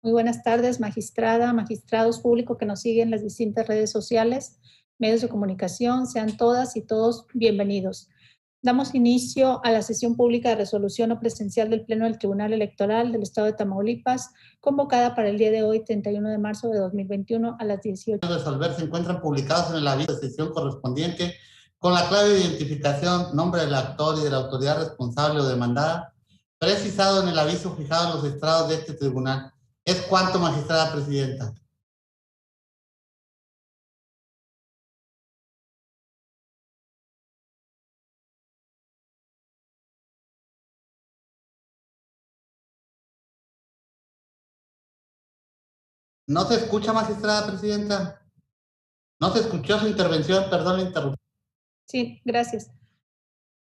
Muy buenas tardes, magistrada, magistrados, público que nos siguen en las distintas redes sociales, medios de comunicación. Sean todas y todos bienvenidos. Damos inicio a la sesión pública de resolución o presencial del Pleno del Tribunal Electoral del Estado de Tamaulipas, convocada para el día de hoy, 31 de marzo de 2021, a las 18. Resolver se encuentran publicados en el aviso de sesión correspondiente con la clave de identificación, nombre del actor y de la autoridad responsable o demandada, precisado en el aviso fijado en los estrados de este tribunal. Es cuanto, magistrada presidenta. ¿No se escucha, magistrada presidenta? ¿No se escuchó su intervención? Perdón la interrupción. Sí, gracias.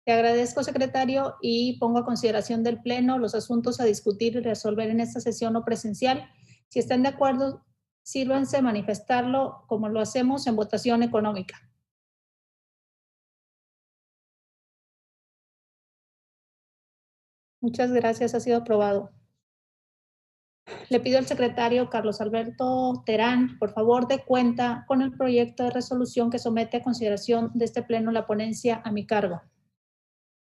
Te agradezco, secretario, y pongo a consideración del Pleno los asuntos a discutir y resolver en esta sesión o presencial. Si están de acuerdo, sírvanse a manifestarlo como lo hacemos en votación económica. Muchas gracias, ha sido aprobado. Le pido al secretario Carlos Alberto Terán, por favor, dé cuenta con el proyecto de resolución que somete a consideración de este Pleno la ponencia a mi cargo.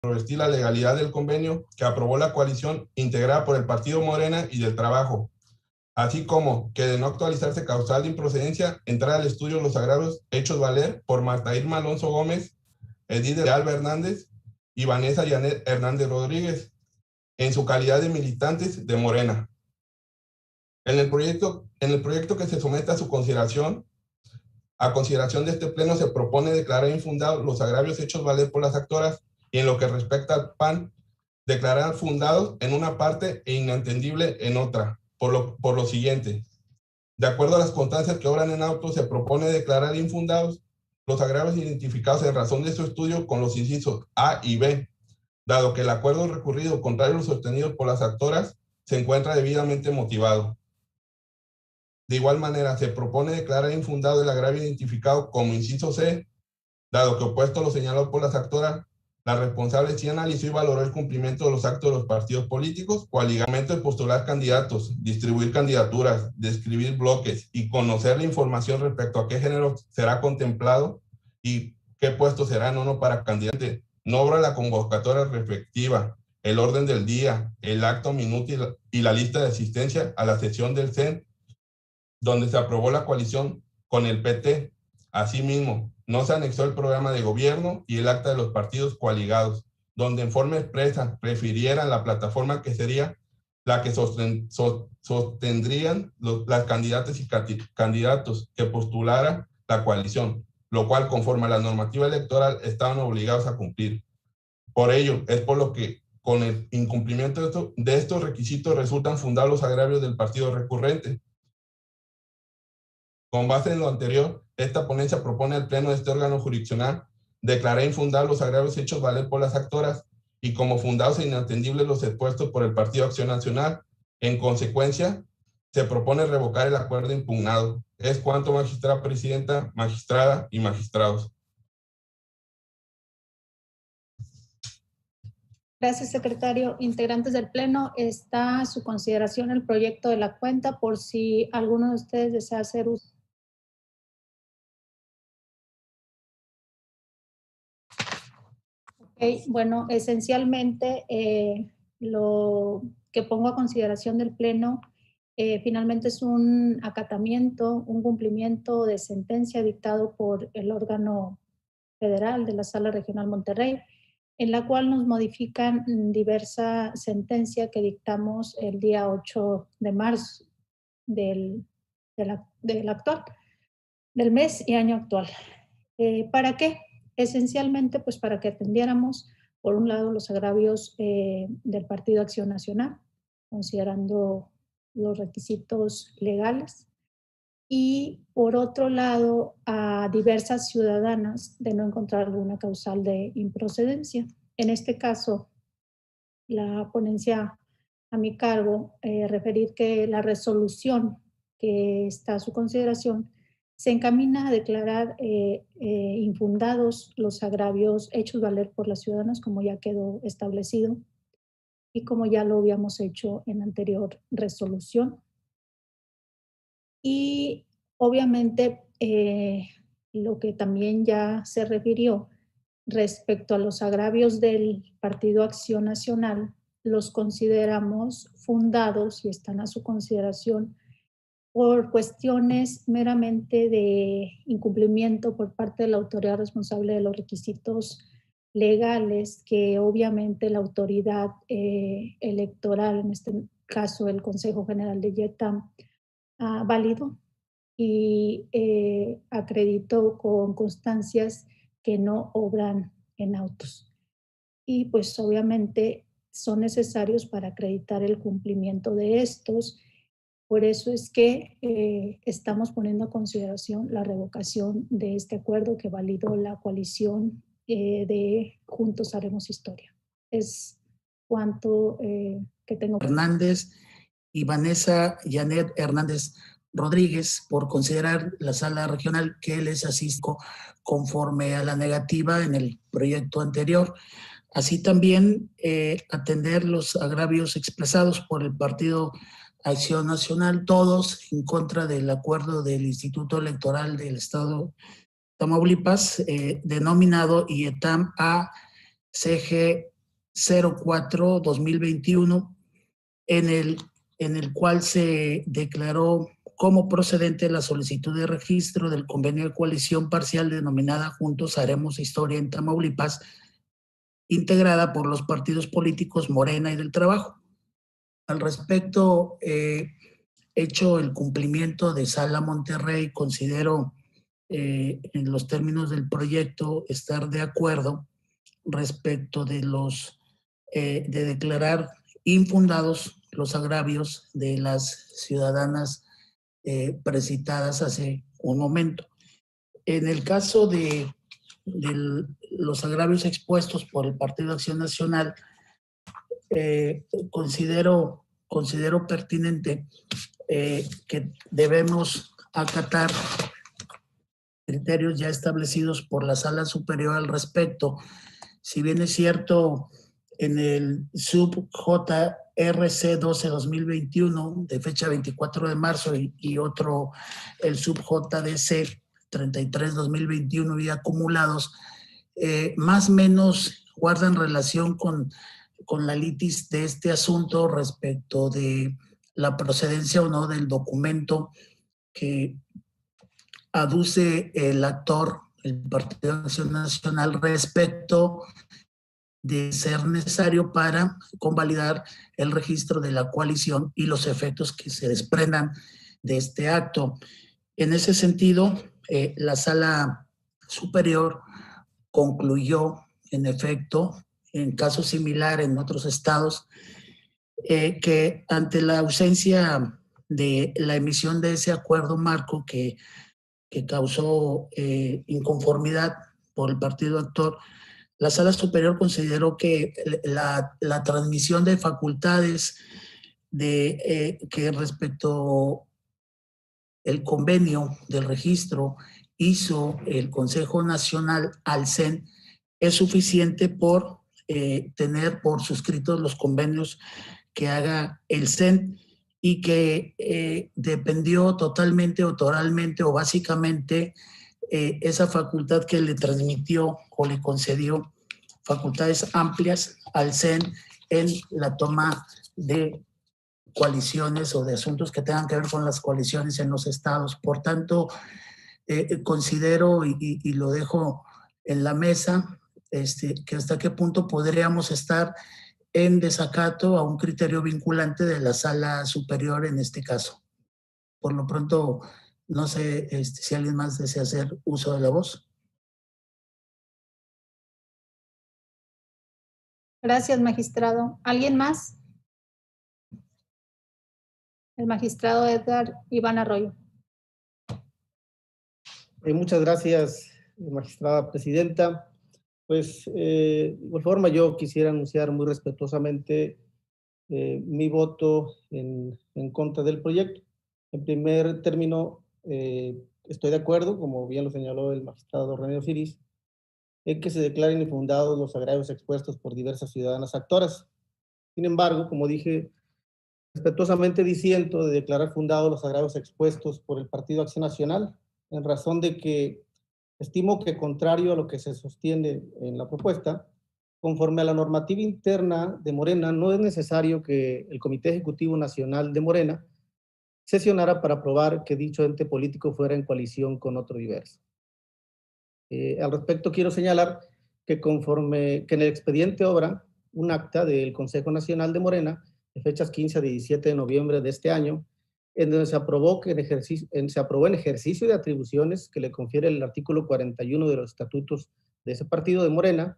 Revestir la legalidad del convenio que aprobó la coalición integrada por el Partido Morena y del Trabajo, así como que de no actualizarse causal de improcedencia, entrar al estudio los agravios hechos valer por Marta Irma Alonso Gómez, Edith de Alba Hernández y Vanessa Janet Hernández Rodríguez, en su calidad de militantes de Morena. En el proyecto que se somete a su consideración, a consideración de este Pleno, se propone declarar infundados los agravios hechos valer por las actoras y en lo que respecta al PAN, declarar fundados en una parte e inentendible en otra, por lo siguiente. De acuerdo a las constancias que obran en auto, se propone declarar infundados los agravios identificados en razón de su estudio con los incisos A y B, dado que el acuerdo recurrido contrario a lo sostenido por las actoras se encuentra debidamente motivado. De igual manera, se propone declarar infundado el agravio identificado como inciso C, dado que opuesto a lo señalado por las actoras, la responsable sí analizó y valoró el cumplimiento de los actos de los partidos políticos, coaligamiento de postular candidatos, distribuir candidaturas, describir bloques y conocer la información respecto a qué género será contemplado y qué puesto será en uno para candidato. No obra la convocatoria respectiva, el orden del día, el acto minuto y la lista de asistencia a la sesión del CEN, donde se aprobó la coalición con el PT. Asimismo, no se anexó el programa de gobierno y el acta de los partidos coaligados, donde en forma expresa refirieran la plataforma que sería la que sostendrían las candidatas y candidatos que postulara la coalición, lo cual, conforme a la normativa electoral, estaban obligados a cumplir. Por ello, es por lo que con el incumplimiento de estos requisitos resultan fundados los agravios del partido recurrente. Con base en lo anterior, esta ponencia propone al Pleno de este órgano jurisdiccional declarar infundados los agravios hechos valer por las actoras y como fundados e inatendibles los expuestos por el Partido Acción Nacional. En consecuencia, se propone revocar el acuerdo impugnado. Es cuanto, magistrada presidenta, magistrada y magistrados. Gracias, secretario. Integrantes del Pleno, está a su consideración el proyecto de la cuenta por si alguno de ustedes desea hacer uso. Okay, bueno, esencialmente lo que pongo a consideración del Pleno finalmente es un acatamiento, un cumplimiento de sentencia dictado por el órgano federal de la Sala Regional Monterrey, en la cual nos modifican diversa sentencia que dictamos el día 8 de marzo del actual, del mes y año actual. ¿Para qué? Esencialmente, pues para que atendiéramos, por un lado, los agravios del Partido Acción Nacional, considerando los requisitos legales, y por otro lado, a diversas ciudadanas de no encontrar alguna causal de improcedencia. En este caso, la ponencia a mi cargo, referir que la resolución que está a su consideración se encamina a declarar infundados los agravios hechos valer por las ciudadanas, como ya quedó establecido y como ya lo habíamos hecho en la anterior resolución. Y obviamente lo que también ya se refirió respecto a los agravios del Partido Acción Nacional, los consideramos fundados y están a su consideración por cuestiones meramente de incumplimiento por parte de la autoridad responsable de los requisitos legales que obviamente la autoridad electoral, en este caso el Consejo General de YETAM, validó y acreditó con constancias que no obran en autos. Y pues obviamente son necesarios para acreditar el cumplimiento de estos. Por eso es que estamos poniendo a consideración la revocación de este acuerdo que validó la coalición de Juntos Haremos Historia. Es cuanto que tengo. Hernández y Vanessa Janet Hernández Rodríguez por considerar la sala regional que les asistió conforme a la negativa en el proyecto anterior. Así también atender los agravios expresados por el Partido Acción Nacional, todos en contra del acuerdo del Instituto Electoral del Estado de Tamaulipas, denominado IETAM ACG 04-2021, en el cual se declaró como procedente la solicitud de registro del convenio de coalición parcial denominada Juntos Haremos Historia en Tamaulipas, integrada por los partidos políticos Morena y del Trabajo. Al respecto, hecho el cumplimiento de Sala Monterrey, considero en los términos del proyecto estar de acuerdo respecto de de declarar infundados los agravios de las ciudadanas precitadas hace un momento. En el caso de los agravios expuestos por el Partido Acción Nacional, considero pertinente que debemos acatar criterios ya establecidos por la Sala Superior al respecto. Si bien es cierto, en el sub JRC 12-2021, de fecha 24 de marzo, y otro, el sub JDC 33-2021 y acumulados, más o menos guardan relación con la litis de este asunto respecto de la procedencia o no del documento que aduce el actor, el Partido Acción Nacional, respecto de ser necesario para convalidar el registro de la coalición y los efectos que se desprendan de este acto. En ese sentido, la Sala Superior concluyó, en efecto, en caso similar en otros estados, que ante la ausencia de la emisión de ese acuerdo marco que causó inconformidad por el partido actor, la Sala Superior consideró que la transmisión de facultades que respecto el convenio del registro hizo el Consejo Nacional al CEN es suficiente por tener por suscritos los convenios que haga el CEN y que dependió totalmente o totalmente o básicamente esa facultad que le transmitió o le concedió facultades amplias al CEN en la toma de coaliciones o de asuntos que tengan que ver con las coaliciones en los estados. Por tanto, considero y lo dejo en la mesa, que hasta qué punto podríamos estar en desacato a un criterio vinculante de la Sala Superior en este caso. Por lo pronto, no sé si alguien más desea hacer uso de la voz. Gracias, magistrado. ¿Alguien más? El magistrado Edgar Iván Arroyo. Muchas gracias, magistrada presidenta. Pues, de igual forma, yo quisiera anunciar muy respetuosamente mi voto en contra del proyecto. En primer término, estoy de acuerdo, como bien lo señaló el magistrado René Osiris, en que se declaren infundados los agravios expuestos por diversas ciudadanas actoras. Sin embargo, como dije, respetuosamente disiento de declarar fundados los agravios expuestos por el Partido Acción Nacional, en razón de que estimo que, contrario a lo que se sostiene en la propuesta, conforme a la normativa interna de Morena, no es necesario que el Comité Ejecutivo Nacional de Morena sesionara para aprobar que dicho ente político fuera en coalición con otro diverso. Al respecto, quiero señalar que conforme que en el expediente obra un acta del Consejo Nacional de Morena, de fechas 15 a 17 de noviembre de este año, en donde se aprobó en ejercicio de atribuciones que le confiere el artículo 41 de los estatutos de ese partido de Morena,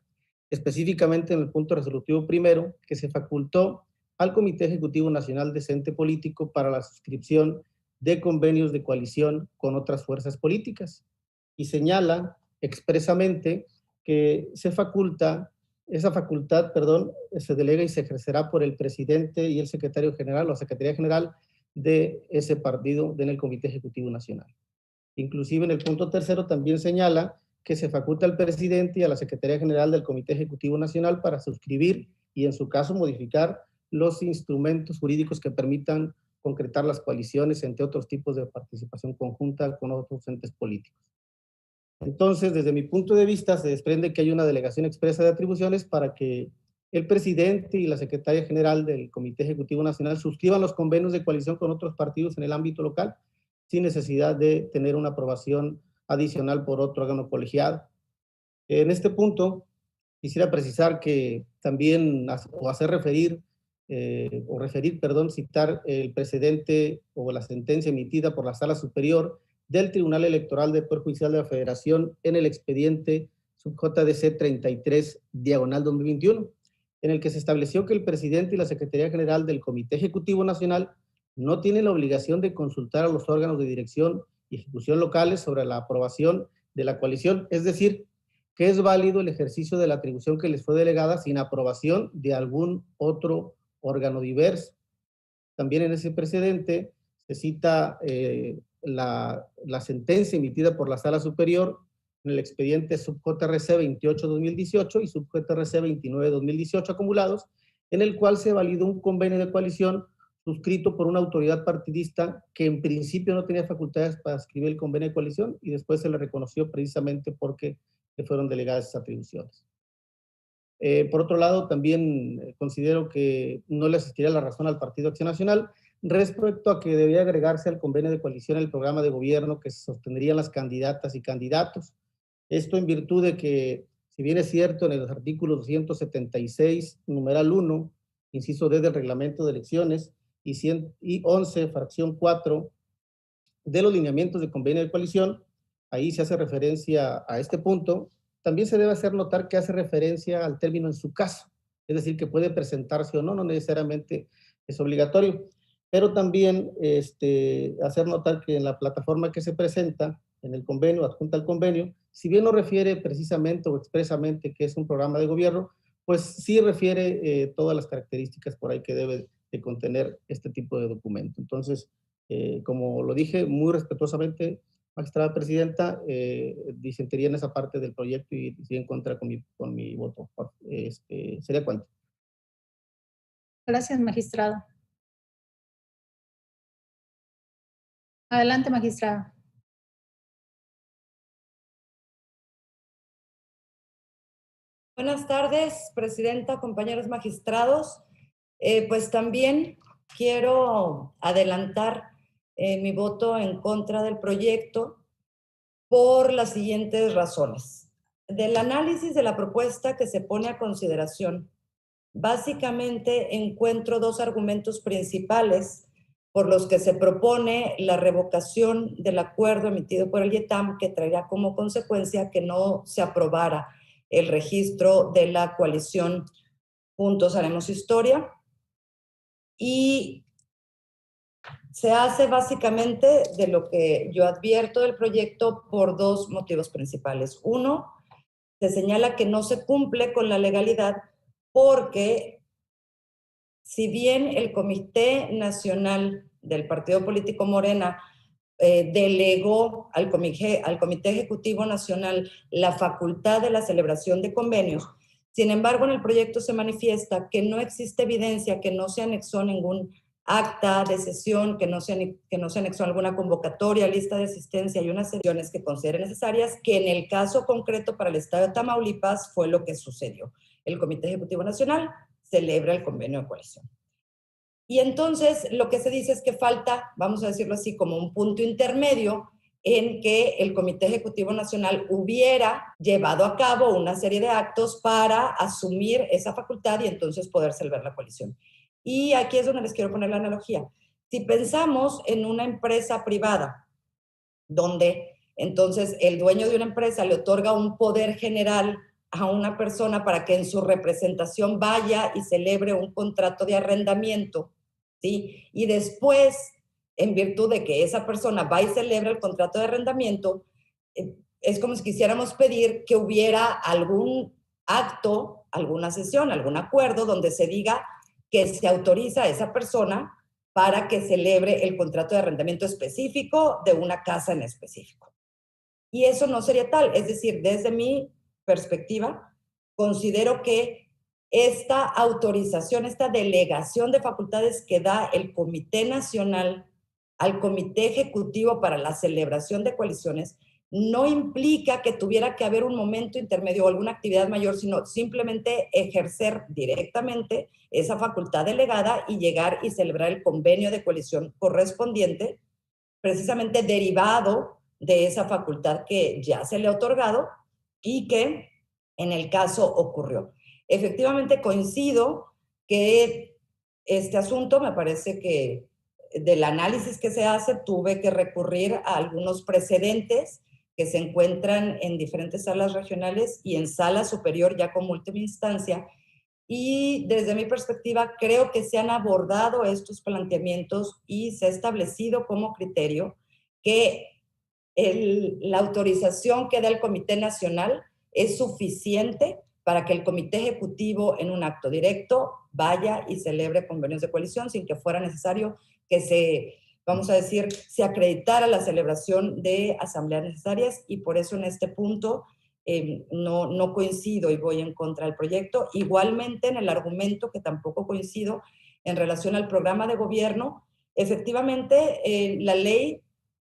específicamente en el punto resolutivo primero, que se facultó al Comité Ejecutivo Nacional de ese ente político para la suscripción de convenios de coalición con otras fuerzas políticas, y señala expresamente que esa facultad, se delega y se ejercerá por el presidente y el secretario general o secretaría general de ese partido en el Comité Ejecutivo Nacional. Inclusive en el punto tercero también señala que se faculta al presidente y a la Secretaría General del Comité Ejecutivo Nacional para suscribir y en su caso modificar los instrumentos jurídicos que permitan concretar las coaliciones, entre otros tipos de participación conjunta con otros entes políticos. Entonces, desde mi punto de vista, se desprende que hay una delegación expresa de atribuciones para que el presidente y la secretaria general del Comité Ejecutivo Nacional suscriban los convenios de coalición con otros partidos en el ámbito local, sin necesidad de tener una aprobación adicional por otro órgano colegiado. En este punto, quisiera precisar que también, citar el precedente o la sentencia emitida por la Sala Superior del Tribunal Electoral del Poder Judicial de la Federación en el expediente sub-JDC 33/2021, en el que se estableció que el presidente y la Secretaría General del Comité Ejecutivo Nacional no tienen la obligación de consultar a los órganos de dirección y ejecución locales sobre la aprobación de la coalición, es decir, que es válido el ejercicio de la atribución que les fue delegada sin aprobación de algún otro órgano diverso. También en ese precedente se cita la sentencia emitida por la Sala Superior en el expediente sub-JRC 28/2018 y sub-JRC 29/2018 acumulados, en el cual se validó un convenio de coalición suscrito por una autoridad partidista que en principio no tenía facultades para escribir el convenio de coalición y después se le reconoció precisamente porque le fueron delegadas esas atribuciones. Por otro lado, también considero que no le asistiría la razón al Partido Acción Nacional respecto a que debía agregarse al convenio de coalición el programa de gobierno que se sostendrían las candidatas y candidatos. Esto en virtud de que, si bien es cierto, en el artículo 276, numeral 1, inciso D del reglamento de elecciones, y 11, fracción 4, de los lineamientos de convenio de coalición, ahí se hace referencia a este punto, también se debe hacer notar que hace referencia al término en su caso, es decir, que puede presentarse o no, no necesariamente es obligatorio, pero también hacer notar que en la plataforma que se presenta, en el convenio, adjunta al convenio, si bien no refiere precisamente o expresamente que es un programa de gobierno, pues sí refiere todas las características por ahí que debe de contener este tipo de documento. Entonces, como lo dije muy respetuosamente, magistrada presidenta, disentiría en esa parte del proyecto y estoy en contra con mi voto. ¿Sería cuánto? Gracias, magistrada. Adelante, magistrada. Buenas tardes, presidenta, compañeros magistrados. Pues también quiero adelantar mi voto en contra del proyecto por las siguientes razones. Del análisis de la propuesta que se pone a consideración, básicamente encuentro dos argumentos principales por los que se propone la revocación del acuerdo emitido por el IETAM, que traerá como consecuencia que no se aprobara el registro de la coalición Juntos Haremos Historia. Y se hace básicamente de lo que yo advierto del proyecto por dos motivos principales. Uno, se señala que no se cumple con la legalidad porque si bien el Comité Nacional del Partido Político Morena delegó al Comité Ejecutivo Nacional la facultad de la celebración de convenios, sin embargo, en el proyecto se manifiesta que no existe evidencia, que no se anexó ningún acta de sesión que no se anexó alguna convocatoria, lista de asistencia y unas sesiones que considere necesarias, que en el caso concreto para el estado de Tamaulipas fue lo que sucedió. El Comité Ejecutivo Nacional celebra el convenio de coalición. Y entonces lo que se dice es que falta, vamos a decirlo así, como un punto intermedio en que el Comité Ejecutivo Nacional hubiera llevado a cabo una serie de actos para asumir esa facultad y entonces poder celebrar la coalición. Y aquí es donde les quiero poner la analogía. Si pensamos en una empresa privada, donde entonces el dueño de una empresa le otorga un poder general a una persona para que en su representación vaya y celebre un contrato de arrendamiento, ¿sí? Y después, en virtud de que esa persona va y celebra el contrato de arrendamiento, es como si quisiéramos pedir que hubiera algún acto, alguna sesión, algún acuerdo donde se diga que se autoriza a esa persona para que celebre el contrato de arrendamiento específico de una casa en específico. Y eso no sería tal. Es decir, desde mi perspectiva, considero que esta autorización, esta delegación de facultades que da el Comité Nacional al Comité Ejecutivo para la celebración de coaliciones no implica que tuviera que haber un momento intermedio o alguna actividad mayor, sino simplemente ejercer directamente esa facultad delegada y llegar y celebrar el convenio de coalición correspondiente, precisamente derivado de esa facultad que ya se le ha otorgado y que en el caso ocurrió. Efectivamente coincido que este asunto, me parece que del análisis que se hace, tuve que recurrir a algunos precedentes que se encuentran en diferentes salas regionales y en sala superior ya como última instancia. Y desde mi perspectiva, creo que se han abordado estos planteamientos y se ha establecido como criterio que la autorización que da el Comité Nacional es suficiente para que el Comité Ejecutivo en un acto directo vaya y celebre convenios de coalición sin que fuera necesario que se, vamos a decir, se acreditara la celebración de asambleas necesarias, y por eso en este punto no coincido y voy en contra del proyecto. Igualmente en el argumento, que tampoco coincido, en relación al programa de gobierno, efectivamente la ley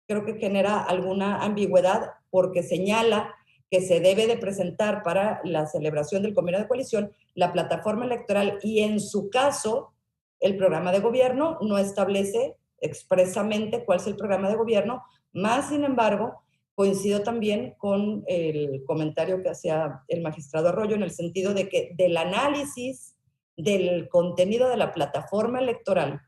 creo que genera alguna ambigüedad porque señala que se debe de presentar para la celebración del convenio de coalición la plataforma electoral, y en su caso el programa de gobierno no establece expresamente cuál es el programa de gobierno. Más sin embargo, coincido también con el comentario que hacía el magistrado Arroyo en el sentido de que del análisis del contenido de la plataforma electoral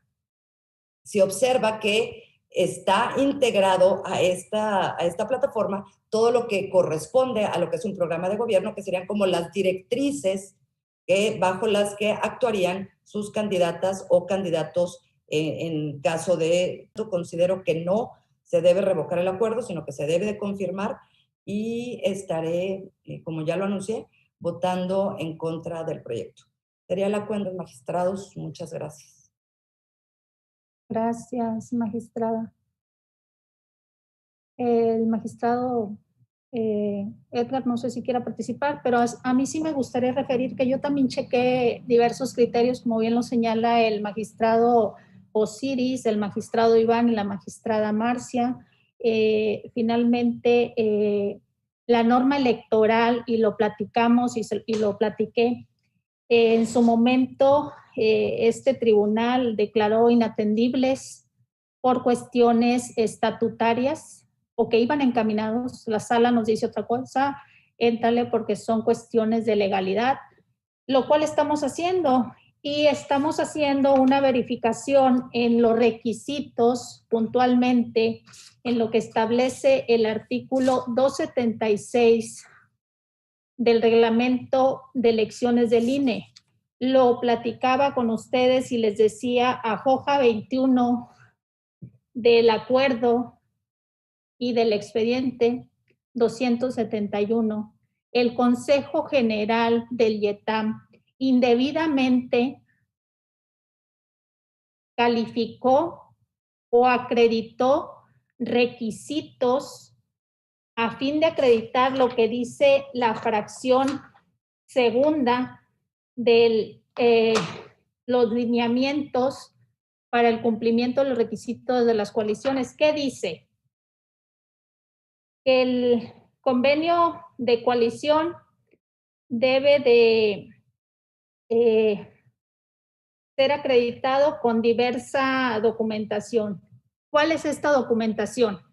se observa que está integrado a esta plataforma todo lo que corresponde a lo que es un programa de gobierno, que serían como las directrices bajo las que actuarían sus candidatas o candidatos en caso de... Considero que no se debe revocar el acuerdo, sino que se debe de confirmar, y estaré, como ya lo anuncié, votando en contra del proyecto. Sería el acuerdo, magistrados. Muchas gracias. Gracias, magistrada. El magistrado Edgar, no sé si quiera participar, pero a mí sí me gustaría referir que yo también chequé diversos criterios, como bien lo señala el magistrado Osiris, el magistrado Iván y la magistrada Marcia. Finalmente, la norma electoral, y lo platicamos y lo platiqué, en su momento este tribunal declaró inatendibles por cuestiones estatutarias o que iban encaminados. La sala nos dice otra cosa, éntrale porque son cuestiones de legalidad, lo cual estamos haciendo, y estamos haciendo una verificación en los requisitos puntualmente en lo que establece el artículo 276 del reglamento de elecciones del INE. Lo platicaba con ustedes y les decía a hoja 21 del acuerdo y del expediente 271, el Consejo General del IETAM indebidamente calificó o acreditó requisitos a fin de acreditar lo que dice la fracción segunda de los lineamientos para el cumplimiento de los requisitos de las coaliciones. ¿Qué dice? Que el convenio de coalición debe de ser acreditado con diversa documentación. ¿Cuál es esta documentación?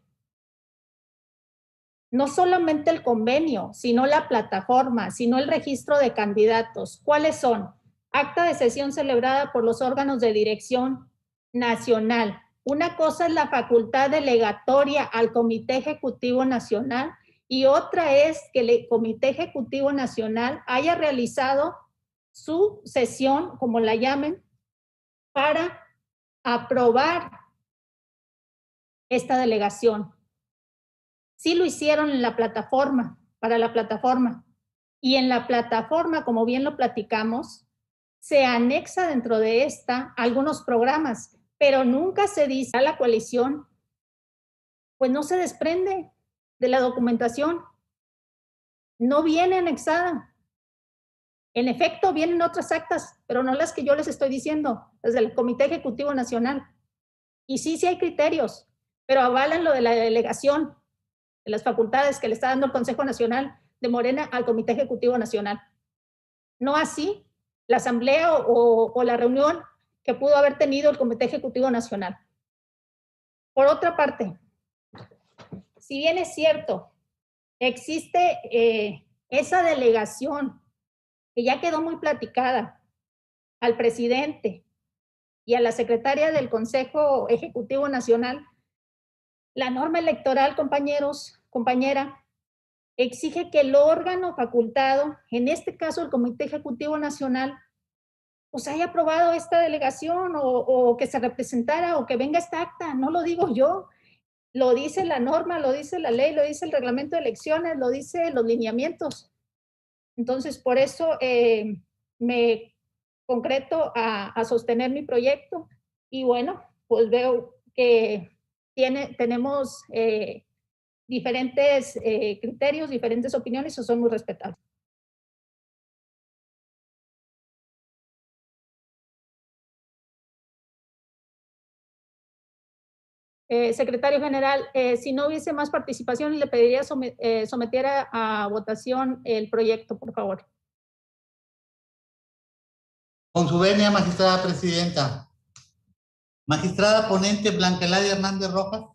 No solamente el convenio, sino la plataforma, sino el registro de candidatos. ¿Cuáles son? Acta de sesión celebrada por los órganos de dirección nacional. Una cosa es la facultad delegatoria al Comité Ejecutivo Nacional y otra es que el Comité Ejecutivo Nacional haya realizado su sesión, como la llamen, para aprobar esta delegación. Sí lo hicieron en la plataforma, para la plataforma. Y en la plataforma, como bien lo platicamos, se anexa dentro de esta algunos programas, pero nunca se dice a la coalición, pues no se desprende de la documentación. No viene anexada. En efecto, vienen otras actas, pero no las que yo les estoy diciendo, desde el Comité Ejecutivo Nacional. Y sí hay criterios, pero avalan lo de la delegación, de las facultades que le está dando el Consejo Nacional de Morena al Comité Ejecutivo Nacional. No así la asamblea o la reunión que pudo haber tenido el Comité Ejecutivo Nacional. Por otra parte, si bien es cierto, existe esa delegación que ya quedó muy platicada al presidente y a la secretaria del Consejo Ejecutivo Nacional, la norma electoral, compañeros, compañera, exige que el órgano facultado, en este caso el Comité Ejecutivo Nacional, pues haya aprobado esta delegación o que se representara o que venga esta acta. No lo digo yo, lo dice la norma, lo dice la ley, lo dice el reglamento de elecciones, lo dice los lineamientos. Entonces, por eso me concreto a sostener mi proyecto y bueno, pues veo que tenemos diferentes criterios, diferentes opiniones, y son muy respetables. Secretario General, si no hubiese más participación, le pediría sometiera a votación el proyecto, por favor. Con su venia, magistrada presidenta. Magistrada ponente Blanca Eladia Hernández Rojas.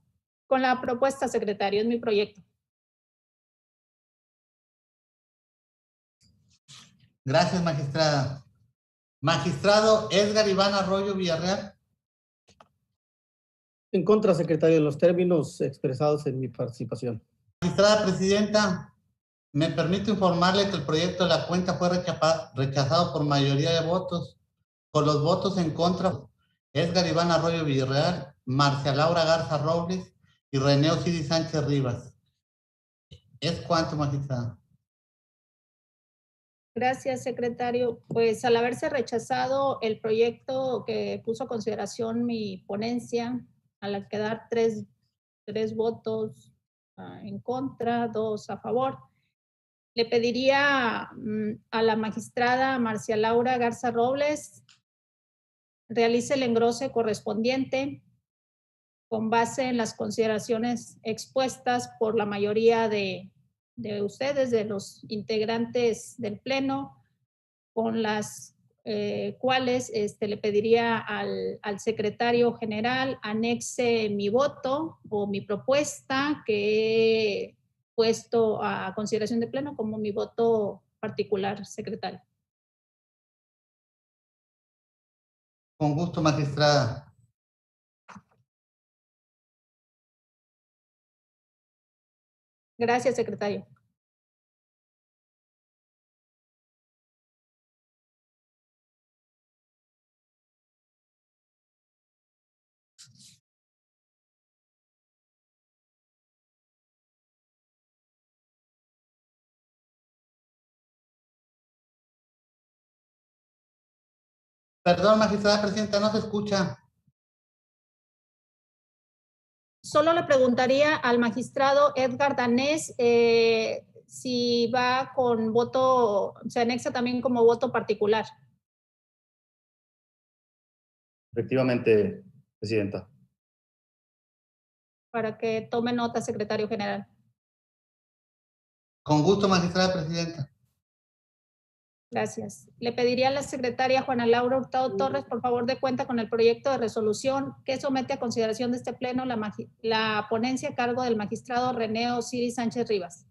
Con la propuesta, secretario, es mi proyecto. Gracias, magistrada. Magistrado Edgar Iván Arroyo Villarreal. En contra, secretario, de los términos expresados en mi participación. Magistrada presidenta, me permito informarle que el proyecto de la cuenta fue rechazado por mayoría de votos. Por los votos en contra, Edgar Iván Arroyo Villarreal, Marcia Laura Garza Robles y René Osiris Sánchez Rivas. ¿Es cuánto, magistrada? Gracias, secretario. Pues al haberse rechazado el proyecto que puso a consideración mi ponencia, al quedar tres votos en contra, 2 a favor, le pediría a la magistrada Marcia Laura Garza Robles realice el engrose correspondiente con base en las consideraciones expuestas por la mayoría de ustedes, de los integrantes del Pleno, con las cuales le pediría al secretario general anexe mi voto o mi propuesta que he puesto a consideración de Pleno como mi voto particular, secretario. Con gusto, magistrada. Gracias, secretario. Perdón, magistrada presidenta, no se escucha. Solo le preguntaría al magistrado Edgar Danés si va con voto, se anexa también como voto particular. Efectivamente, Presidenta. Para que tome nota, secretario general. Con gusto, magistrada presidenta. Gracias. Le pediría a la secretaria Juana Laura Hurtado Torres, por favor, dé cuenta con el proyecto de resolución que somete a consideración de este pleno la ponencia a cargo del magistrado René Osiris Sánchez Rivas.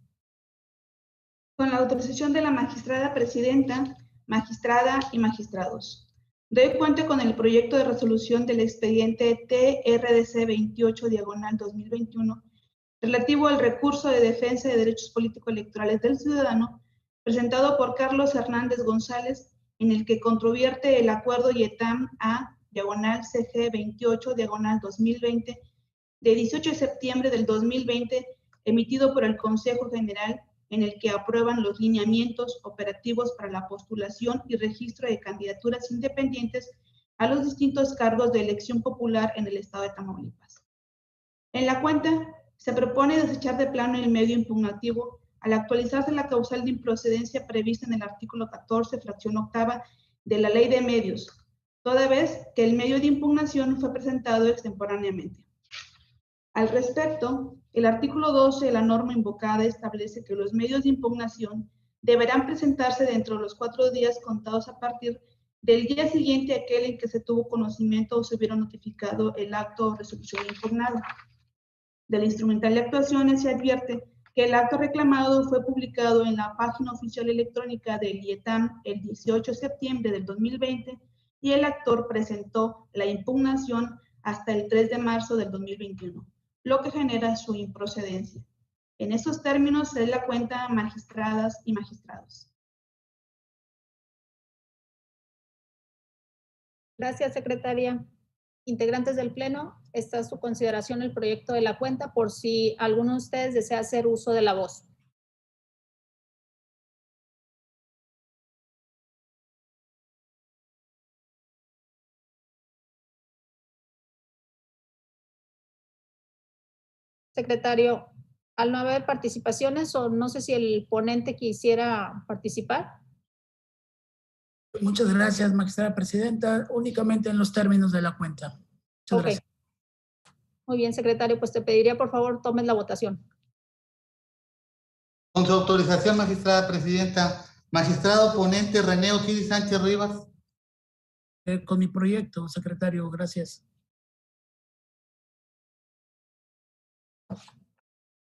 Con la autorización de la magistrada presidenta, magistrada y magistrados, doy cuenta con el proyecto de resolución del expediente TRDC 28/2021 relativo al recurso de defensa de derechos político-electorales del ciudadano presentado por Carlos Hernández González, en el que controvierte el acuerdo IETAM A/CG 28/2020 de 18 de septiembre del 2020 emitido por el Consejo General, en el que aprueban los lineamientos operativos para la postulación y registro de candidaturas independientes a los distintos cargos de elección popular en el estado de Tamaulipas. En la cuenta se propone desechar de plano el medio impugnativo al actualizarse la causal de improcedencia prevista en el artículo 14, fracción octava de la Ley de Medios, toda vez que el medio de impugnación fue presentado extemporáneamente. Al respecto, el artículo 12 de la norma invocada establece que los medios de impugnación deberán presentarse dentro de los 4 días contados a partir del día siguiente a aquel en que se tuvo conocimiento o se hubiera notificado el acto o resolución impugnado. De la instrumental de actuaciones se advierte que el acto reclamado fue publicado en la página oficial electrónica del IETAM el 18 de septiembre del 2020 y el actor presentó la impugnación hasta el 3 de marzo del 2021, lo que genera su improcedencia. En estos términos se la cuenta a magistradas y magistrados. Gracias, secretaria. Integrantes del Pleno, está a su consideración el proyecto de la cuenta por si alguno de ustedes desea hacer uso de la voz. Secretario, al no haber participaciones, o no sé si el ponente quisiera participar. Muchas gracias, magistrada presidenta. Únicamente en los términos de la cuenta. Muchas gracias. Muy bien, secretario, pues te pediría, por favor, tomes la votación. Con su autorización, magistrada presidenta, magistrado ponente René Osiris Sánchez Rivas. Con mi proyecto, secretario, gracias.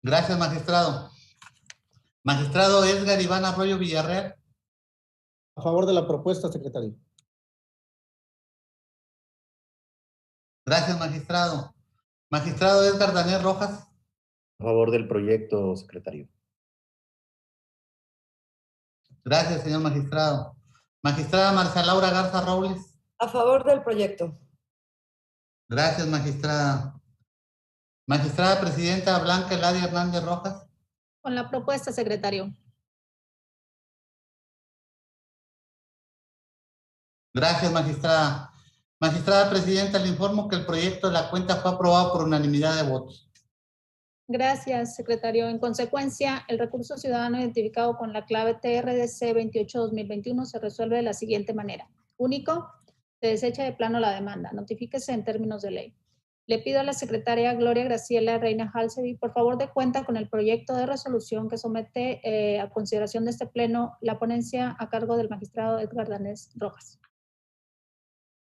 Gracias, magistrado. Magistrado Edgar Iván Arroyo Villarreal. A favor de la propuesta, secretario. Gracias, magistrado. Magistrado Edgar Daniel Rojas. A favor del proyecto, secretario. Gracias, señor magistrado. Magistrada Marcia Laura Garza Robles. A favor del proyecto. Gracias, magistrada. Magistrada presidenta Blanca Eladia Hernández Rojas. Con la propuesta, secretario. Gracias, magistrada. Magistrada presidenta, le informo que el proyecto de la cuenta fue aprobado por unanimidad de votos. Gracias, secretario. En consecuencia, el recurso ciudadano identificado con la clave TRDC 28/2021 se resuelve de la siguiente manera. Único, se desecha de plano la demanda. Notifíquese en términos de ley. Le pido a la secretaria Gloria Graciela Reina Halsevi, por favor, dé cuenta con el proyecto de resolución que somete a consideración de este pleno la ponencia a cargo del magistrado Edgar Danés Rojas.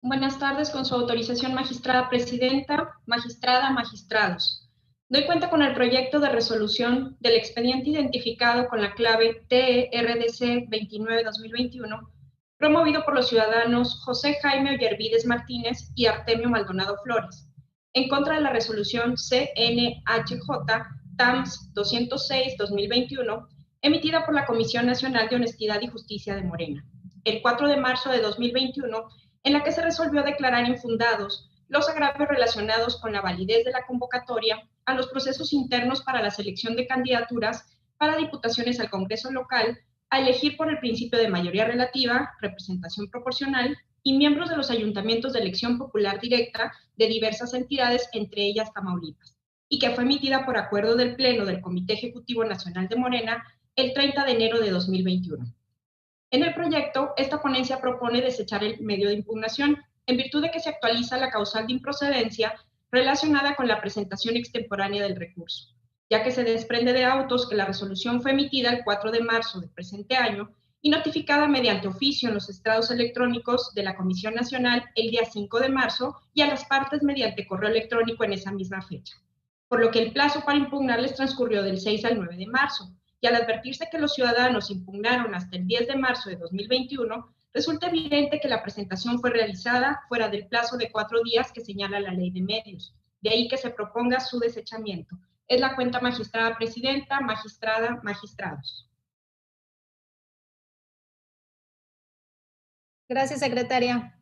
Buenas tardes, con su autorización, magistrada presidenta, magistrada, magistrados. Doy cuenta con el proyecto de resolución del expediente identificado con la clave TRDC 29/2021, promovido por los ciudadanos José Jaime Ollervides Martínez y Artemio Maldonado Flores, en contra de la resolución CNHJ-TAMS 206/2021, emitida por la Comisión Nacional de Honestidad y Justicia de Morena, el 4 de marzo de 2021, en la que se resolvió declarar infundados los agravios relacionados con la validez de la convocatoria a los procesos internos para la selección de candidaturas para diputaciones al Congreso local a elegir por el principio de mayoría relativa, representación proporcional y miembros de los ayuntamientos de elección popular directa de diversas entidades, entre ellas Tamaulipas, y que fue emitida por acuerdo del Pleno del Comité Ejecutivo Nacional de Morena el 30 de enero de 2021. En el proyecto, esta ponencia propone desechar el medio de impugnación, en virtud de que se actualiza la causal de improcedencia relacionada con la presentación extemporánea del recurso, ya que se desprende de autos que la resolución fue emitida el 4 de marzo del presente año y notificada mediante oficio en los estrados electrónicos de la Comisión Nacional el día 5 de marzo y a las partes mediante correo electrónico en esa misma fecha, por lo que el plazo para impugnar les transcurrió del 6 al 9 de marzo, y al advertirse que los ciudadanos impugnaron hasta el 10 de marzo de 2021, resulta evidente que la presentación fue realizada fuera del plazo de 4 días que señala la Ley de Medios, de ahí que se proponga su desechamiento. Es la cuenta magistrada presidenta, magistrada, magistrados. Gracias, secretaria.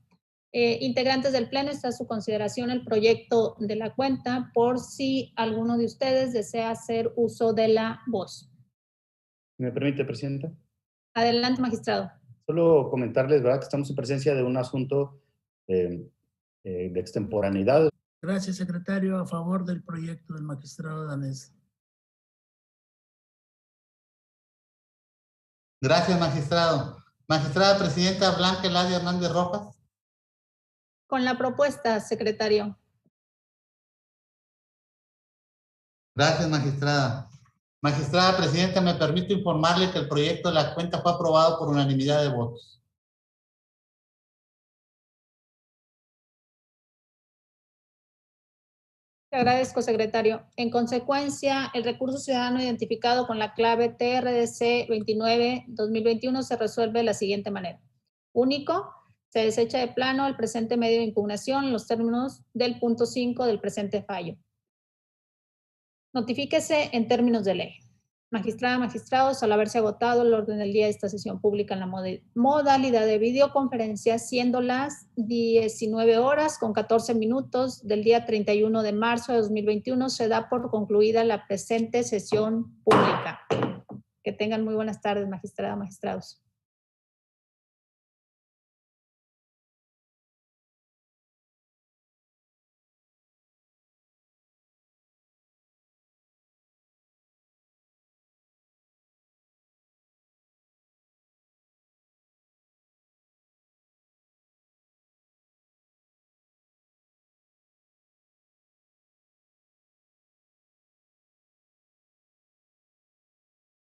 Integrantes del Pleno, está a su consideración el proyecto de la cuenta por si alguno de ustedes desea hacer uso de la voz. ¿Me permite, Presidenta? Adelante, magistrado. Solo comentarles, ¿verdad?, que estamos en presencia de un asunto de extemporaneidad. Gracias, secretario. A favor del proyecto del magistrado Danés. Gracias, magistrado. Magistrada presidenta Blanca Eladia Hernández Rojas. Con la propuesta, secretario. Gracias, magistrada. Magistrada presidenta, me permito informarle que el proyecto de la cuenta fue aprobado por unanimidad de votos. Te agradezco, secretario. En consecuencia, el recurso ciudadano identificado con la clave TRDC 29-2021 se resuelve de la siguiente manera. Único, se desecha de plano el presente medio de impugnación en los términos del punto 5 del presente fallo. Notifíquese en términos de ley. Magistrada, magistrados, al haberse agotado el orden del día de esta sesión pública en la modalidad de videoconferencia, siendo las 19 horas con 14 minutos del día 31 de marzo de 2021, se da por concluida la presente sesión pública. Que tengan muy buenas tardes, magistrada, magistrados.